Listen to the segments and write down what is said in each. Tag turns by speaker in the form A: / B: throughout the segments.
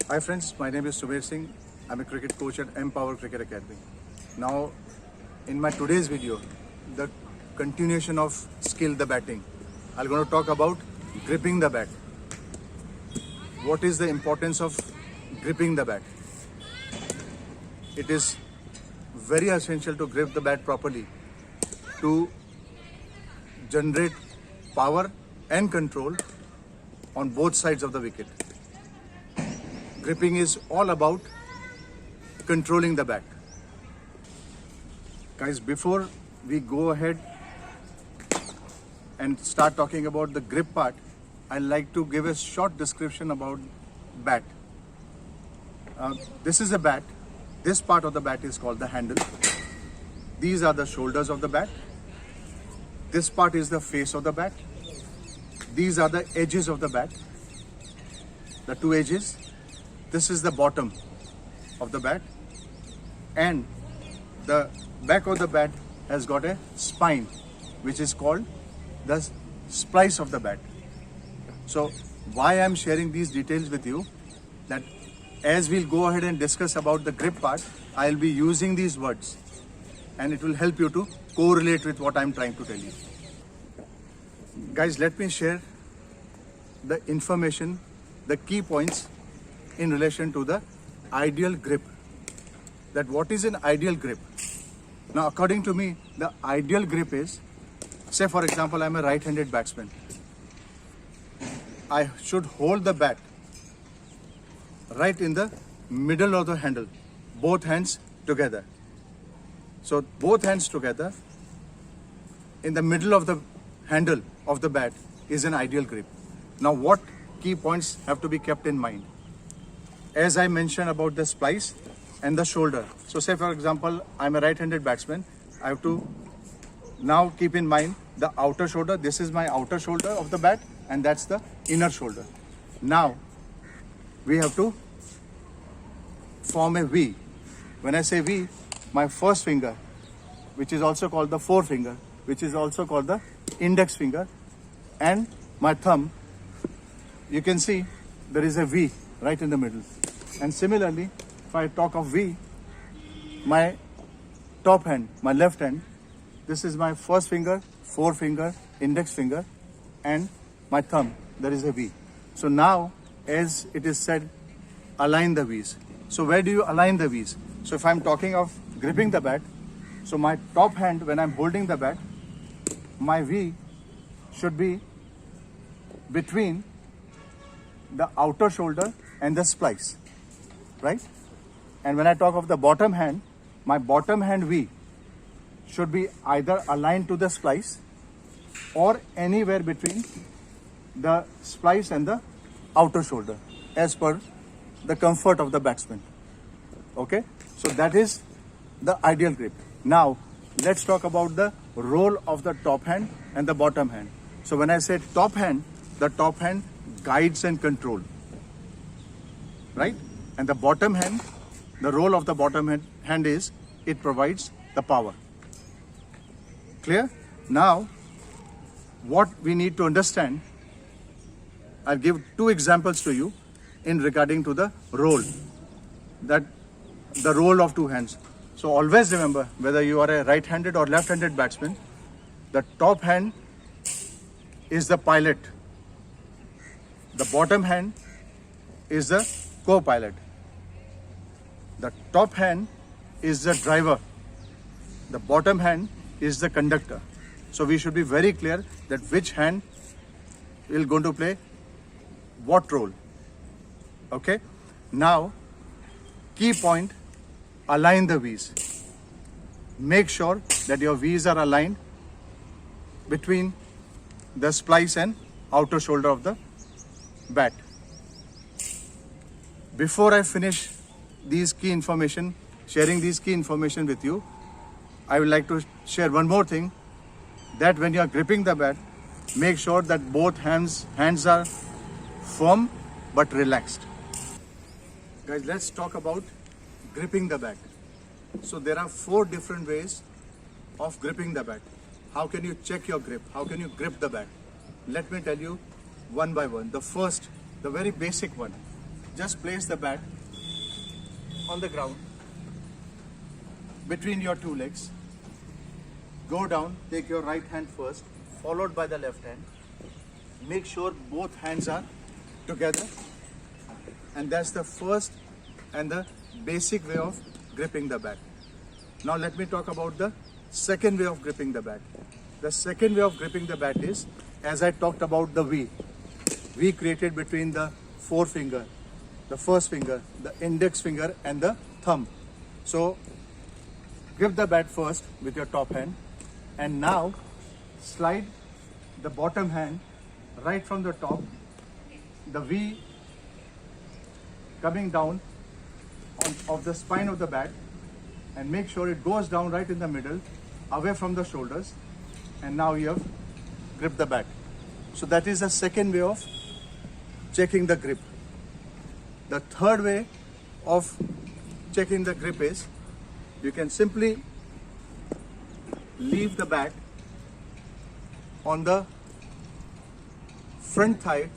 A: Hi friends, my name is Sumer Singh. I'm a cricket coach at Empower Cricket Academy. Now, in my today's video, the continuation of skill the batting, I'm going to talk about gripping the bat. What is the importance of gripping the bat? It is very essential to grip the bat properly to generate power and control on both sides of the wicket. Gripping is all about controlling the bat. Guys, before we go ahead and start talking about the grip part, I'd like to give a short description about bat. This is a bat. This part of the bat is called the handle. These are the shoulders of the bat. This part is the face of the bat. These are the edges of the bat. The two edges. This is the bottom of the bat. And the back of the bat has got a spine, which is called the splice of the bat. So why I'm sharing these details with you, that as we'll go ahead and discuss about the grip part, I'll be using these words and it will help you to correlate with what I'm trying to tell you. Guys, let me share the information, the key points in relation to the ideal grip. That what is an ideal grip? Now, according to me, the ideal grip is, say for example, I'm a right-handed batsman. I should hold the bat right in the middle of the handle, both hands together. So both hands together in the middle of the handle of the bat is an ideal grip. Now what key points have to be kept in mind? As I mentioned about the splice and the shoulder. So say for example, I'm a right-handed batsman. I have to now keep in mind the outer shoulder. This is my outer shoulder of the bat and that's the inner shoulder. Now we have to form a V. When I say V, my first finger, which is also called the forefinger, which is also called the index finger, and my thumb, you can see there is a V right in the middle. And similarly, if I talk of V, my top hand, my left hand, this is my first finger, forefinger, index finger, and my thumb, there is a V. So now, as it is said, align the V's. So where do you align the V's? So if I'm talking of gripping the bat, so my top hand, when I'm holding the bat, my V should be between the outer shoulder and the splice, right? And when I talk of the bottom hand, my bottom hand V should be either aligned to the splice or anywhere between the splice and the outer shoulder as per the comfort of the batsman. Okay, so that is the ideal grip. Now let's talk about the role of the top hand and the bottom hand. So when I say top hand, the top hand guides and control, right? And the bottom hand, the role of the bottom hand is it provides the power. Clear? Now what we need to understand, I'll give two examples to you in regarding to the role, that the role of two hands. So always remember, whether you are a right-handed or left-handed batsman, the top hand is the pilot. The bottom hand is the co-pilot. The top hand is the driver. The bottom hand is the conductor. So we should be very clear that which hand is going to play what role. Okay. Now, key point, align the V's. Make sure that your V's are aligned between the splice and outer shoulder of the bat. Before I finish these key information, sharing these key information with you, I would like to share one more thing, that when you are gripping the bat, make sure that both hands are firm but relaxed. Guys, let's talk about gripping the bat. So there are 4 different ways of gripping the bat. How can you check your grip? How can you grip the bat? Let me tell you one by one. The first, the very basic one. just place the bat on the ground between your two legs. Go down, take your right hand first, followed by the left hand. Make sure both hands are together, and that's the first and the basic way of gripping the bat. Now let me talk about the second way of gripping the bat. The second way of gripping the bat is, as I talked about the V created between the forefinger, the first finger, the index finger and the thumb. So grip the bat first with your top hand, and now slide the bottom hand right from the top, the V coming down of the spine of the bat, and make sure it goes down right in the middle, away from the shoulders, and now you have gripped the bat. So that is the second way of checking the grip. The third way of checking the grip is, you can simply leave the bat on the front thigh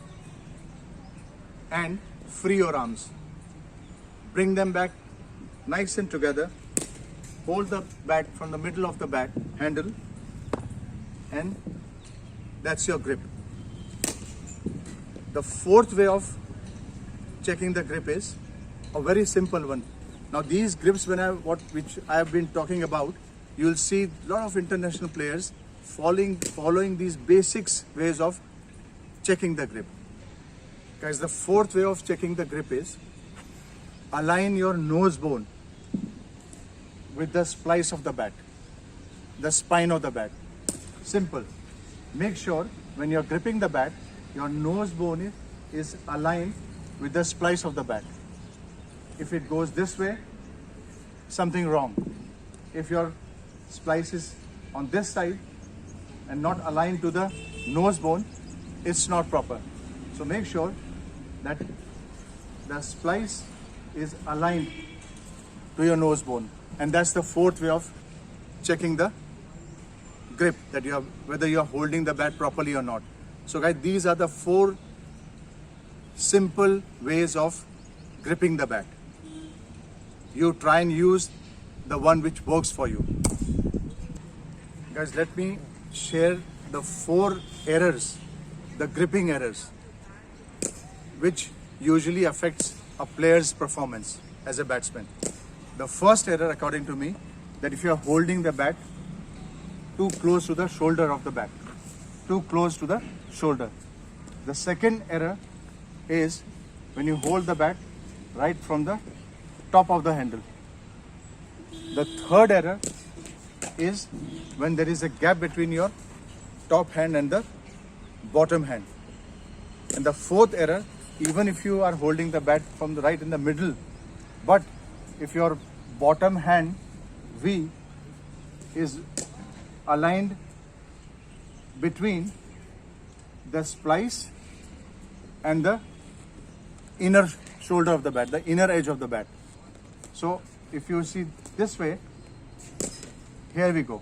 A: and free your arms. Bring them back nice and together. Hold the bat from the middle of the bat handle, and that's your grip. The fourth way of checking the grip is a very simple one. Now these grips, which I have been talking about, you will see a lot of international players following these basics ways of checking the grip. Guys, the fourth way of checking the grip is, align your nose bone with the splice of the bat, the spine of the bat. Simple. Make sure when you're gripping the bat, your nose bone is aligned with the splice of the bat. If it goes this way, something wrong. If your splice is on this side and not aligned to the nose bone, it's not proper. So make sure that the splice is aligned to your nose bone, and that's the fourth way of checking the grip, that you have, whether you are holding the bat properly or not. So guys, these are the four simple ways of gripping the bat. You try and use the one which works for you. Guys, let me share the 4 errors, the gripping errors, which usually affects a player's performance as a batsman. The first error, according to me, that if you are holding the bat too close to the shoulder of the bat, too close to the shoulder. The second error is when you hold the bat right from the top of the handle. The third error is when there is a gap between your top hand and the bottom hand. And the fourth error, even if you are holding the bat from the right in the middle, but if your bottom hand V is aligned between the splice and the inner shoulder of the bat, the inner edge of the bat. So if you see this way, here we go.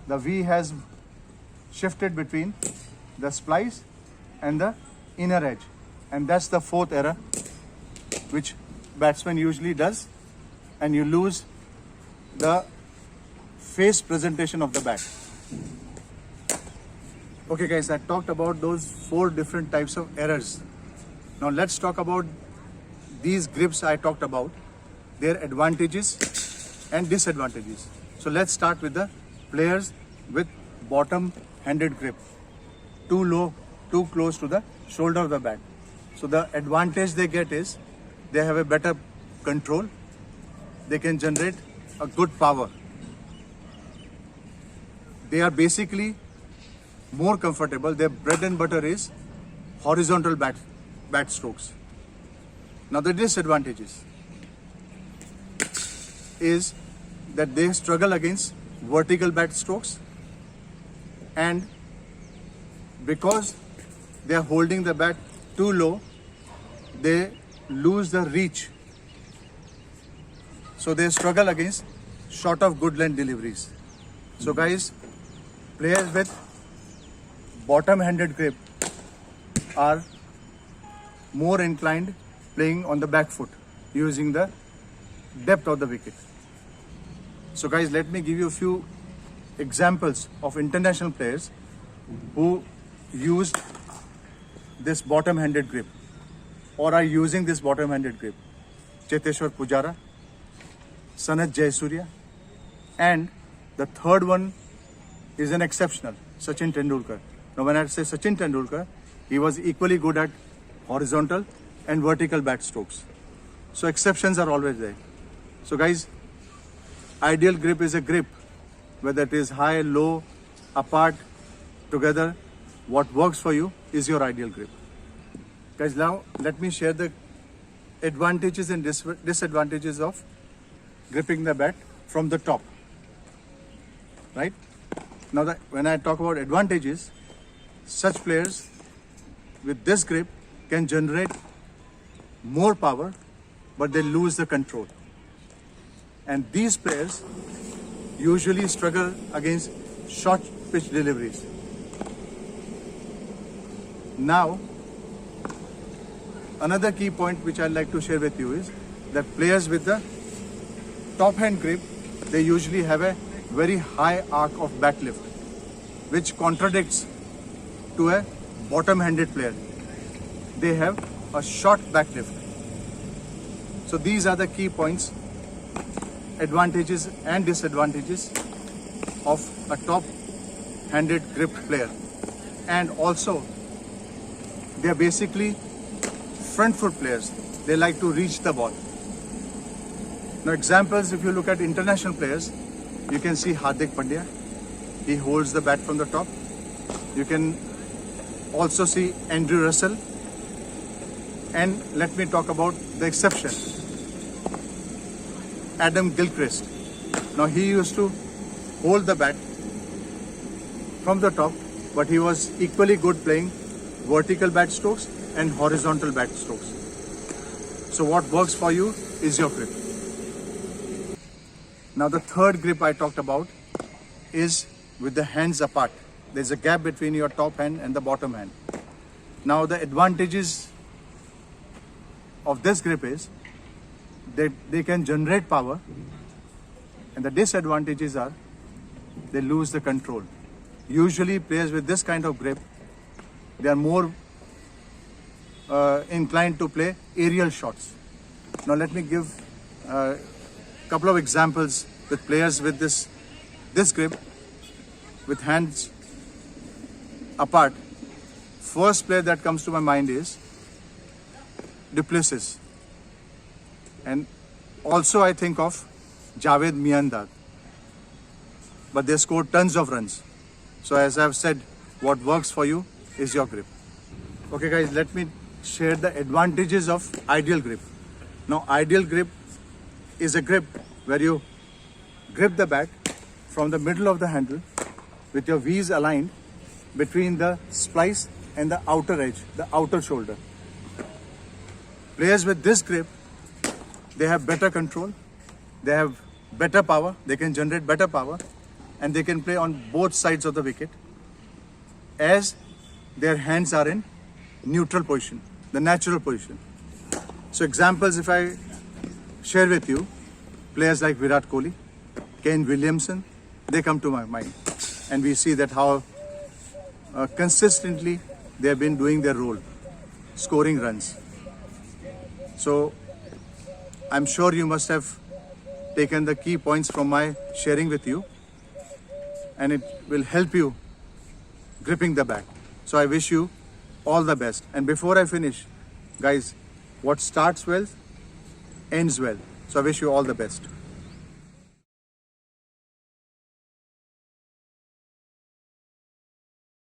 A: The V has shifted between the splice and the inner edge, and that's the fourth error which batsman usually does, and you lose the face presentation of the bat. Okay guys, I talked about those 4 different types of errors. Now let's talk about these grips I talked about, their advantages and disadvantages. So let's start with the players with bottom handed grip, too low, too close to the shoulder of the bat. So the advantage they get is they have a better control, they can generate a good power. They are basically more comfortable. Their bread and butter is horizontal bat strokes. Now the disadvantages is that they struggle against vertical bat strokes, and because they are holding the bat too low, they lose the reach. So they struggle against short of good length deliveries. So guys, players with bottom handed grip are more inclined playing on the back foot using the depth of the wicket. So guys, let me give you a few examples of international players who used this bottom-handed grip or are using this bottom-handed grip. Cheteshwar Pujara, Sanath Jayasuriya, and the third one is an exceptional, Sachin Tendulkar. Now when I say Sachin Tendulkar, he was equally good at horizontal and vertical bat strokes. So exceptions are always there. So guys, ideal grip is a grip, whether it is high, low, apart, together, what works for you is your ideal grip. Guys, now let me share the advantages and disadvantages of gripping the bat from the top. Right? Now when I talk about advantages, such players with this grip can generate more power, but they lose the control. And these players usually struggle against short pitch deliveries. Now, another key point which I'd like to share with you is that players with the top hand grip, they usually have a very high arc of bat lift, which contradicts to a bottom-handed player. They have a short back lift. So these are the key points, advantages and disadvantages of a top-handed grip player. And also, they are basically front foot players. They like to reach the ball. Now examples, if you look at international players, you can see Hardik Pandya. He holds the bat from the top. You can also see Andrew Russell. And let me talk about the exception, Adam Gilchrist. Now he used to hold the bat from the top, but he was equally good playing vertical bat strokes and horizontal bat strokes. So what works for you is your grip. Now the third grip I talked about is with the hands apart. There's a gap between your top hand and the bottom hand. Now the advantages of this grip is that they can generate power, and the disadvantages are they lose the control. Usually players with this kind of grip, they are more inclined to play aerial shots. Now let me give a couple of examples with players with this grip with hands apart. First player that comes to my mind is Du Plessis, and also I think of Javed Miandad, but they scored tons of runs. So as I've said, what works for you is your grip. Okay guys, let me share the advantages of ideal grip. Now ideal grip is a grip where you grip the bat from the middle of the handle with your V's aligned between the splice and the outer edge, the outer shoulder. Players with this grip, they have better control, they have better power, they can generate better power, and they can play on both sides of the wicket as their hands are in neutral position, the natural position. So examples if I share with you, players like Virat Kohli, Kane Williamson, they come to my mind. And we see that how consistently they have been doing their role, scoring runs. So I'm sure you must have taken the key points from my sharing with you, and it will help you gripping the bat. So I wish you all the best. And before I finish, guys, what starts well ends well. So I wish you all the best.